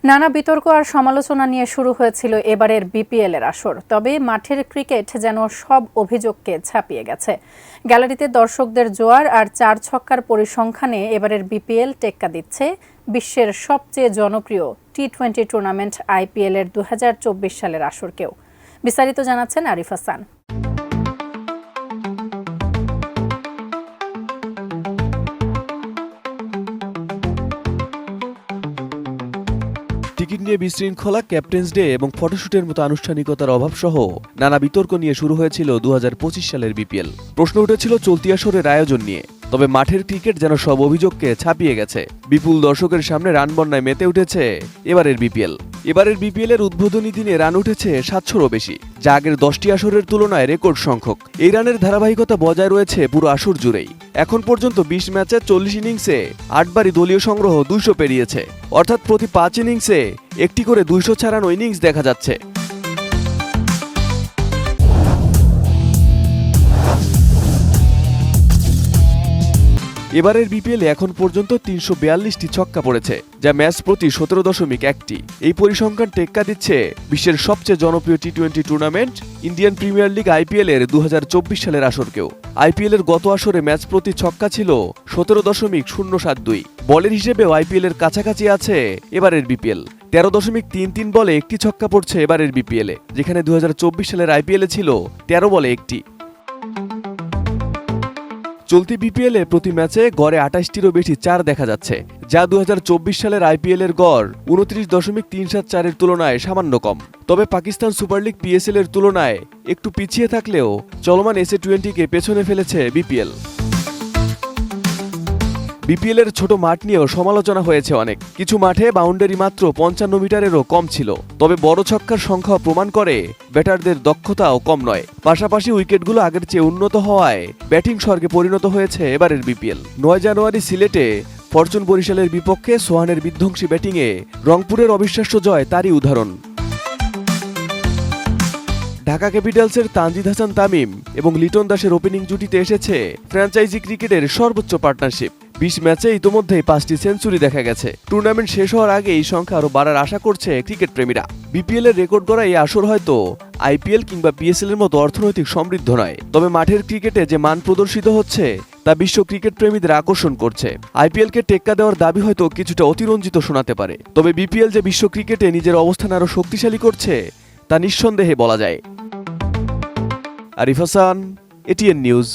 নানা বিতর্ক আর সমালোচনা নিয়ে শুরু হয়েছিল এবারের বিপিএল এর আসর। তবে মাঠের ক্রিকেট যেন সব অভিযোগকে ছাপিয়ে গেছে। গ্যালারিতে দর্শকদের জোয়ার আর 4 ছক্কার পরিসংখ্যানে এবারের বিপিএল টেক্কা দিচ্ছে বিশ্বের সবচেয়ে জনপ্রিয় টি-20 টুর্নামেন্ট আইপিএল এর 2024 সালের আসরকেও। বিস্তারিত জানাচ্ছেন আরিফ হাসান। টিকিট নিয়ে বিশৃঙ্খলা, ক্যাপ্টেন্স ডে এবং ফটোশুটের মতো আনুষ্ঠানিকতার অভাব সহ নানা বিতর্ক নিয়ে শুরু হয়েছিল 2025 সালের বিপিএল। প্রশ্ন উঠেছিল চলতি আসরের আয়োজন নিয়ে। তবে মাঠের ক্রিকেট যেন সব অভিযোগকে ছাপিয়ে গেছে। বিপুল দর্শকের সামনে রান বন্যায় মেতে উঠেছে এবারের বিপিএল। এবারের বিপিএল এর উদ্বোধনী দিনে রান উঠেছে 700-রও বেশি, যা আগের 10টি আসরের তুলনায় রেকর্ড সংখ্যক। এই রানের ধারাবাহিকতা বজায় রয়েছে পুরো আসর জুড়েই। এখন পর্যন্ত 20 ম্যাচে 40 ইনিংসে 8 বারই দলীয় সংগ্রহ 200 পেরিয়েছে, অর্থাৎ প্রতি 5 ইনিংসে একটি করে 200 ছাড়ানো ইনিংস দেখা যাচ্ছে। এবারের বিপিএলে এখন পর্যন্ত 342টি ছক্কা পড়েছে, যা ম্যাচ প্রতি 17.1টি। এই পরিসংখ্যান টেক্কা দিচ্ছে বিশ্বের সবচেয়ে জনপ্রিয় T tournament Indian Premier League IPL এর 2024 সালের আসরকেও। আইপিএল এর গত আসরে ম্যাচ প্রতি ছক্কা ছিল 17.072। বলের হিসেবেও আইপিএল এর কাছাকাছি আছে এবারের বিপিএল। 13.33 বলে একটি ছক্কা পড়ছে এবারের বিপিএলে, যেখানে 2024 সালের আইপিএলে ছিল 13 বলে একটি। চলতি বিপিএলে প্রতি ম্যাচে গড়ে 28টিরও বেশি 4 দেখা যাচ্ছে, যা 2024 সালের আইপিএল এর গড় 29.374-এর তুলনায় সামান্য কম। তবে পাকিস্তান সুপার লিগ পিএসএল এর তুলনায় একটু পিছিয়ে থাকলেও চলমান এসএ-20-কে পেছনে ফেলেছে বিপিএল। বিপিএল এর ছোট মাঠ নিয়েও সমালোচনা হয়েছে অনেক। কিছু মাঠে বাউন্ডারি মাত্র 55 মিটারেরও কম ছিল। তবে বড় ছক্কার সংখ্যা প্রমাণ করে ব্যাটারদের দক্ষতাও কম নয়। পাশাপাশি উইকেটগুলো আগের চেয়ে উন্নত হওয়ায় ব্যাটিং স্বর্গে পরিণত হয়েছে এবারের বিপিএল। 9 জানুয়ারি সিলেটে ফরচুন বরিশালের বিপক্ষে সোহানের বিধ্বংসী ব্যাটিংয়ে রংপুরের অবিশ্বাস্য জয় তারই উদাহরণ। ঢাকা ক্যাপিটালসের তানজিদ হাসান তামিম এবং লিটন দাসের ওপেনিং জুটিতে এসেছে ফ্র্যাঞ্চাইজি ক্রিকেটের সর্বোচ্চ পার্টনারশিপ। 20 ম্যাচে ইতোমধ্যেই 5টি সেঞ্চুরি দেখা গেছে। টুর্নামেন্ট শেষ হওয়ার আগে এই সংখ্যা আরও বাড়ার আশা করছে ক্রিকেট প্রেমীরা। বিপিএল এর রেকর্ড গড়া এই আসর হয়তো আইপিএল কিংবা পিএসএল এর মতো অর্থনৈতিক সমৃদ্ধ নয়, তবে মাঠের ক্রিকেটে যে মান প্রদর্শিত হচ্ছে তা বিশ্ব ক্রিকেট প্রেমীদের আকর্ষণ করছে। আইপিএল কে টেক্কা দেওয়ার দাবি হয়তো কিছুটা অতিরঞ্জিত শোনাতে পারে, তবে বিপিএল যে বিশ্ব ক্রিকেটে নিজের অবস্থান আরও শক্তিশালী করছে তা নিঃসন্দেহে বলা যায়। Arif Hasan, ATN news.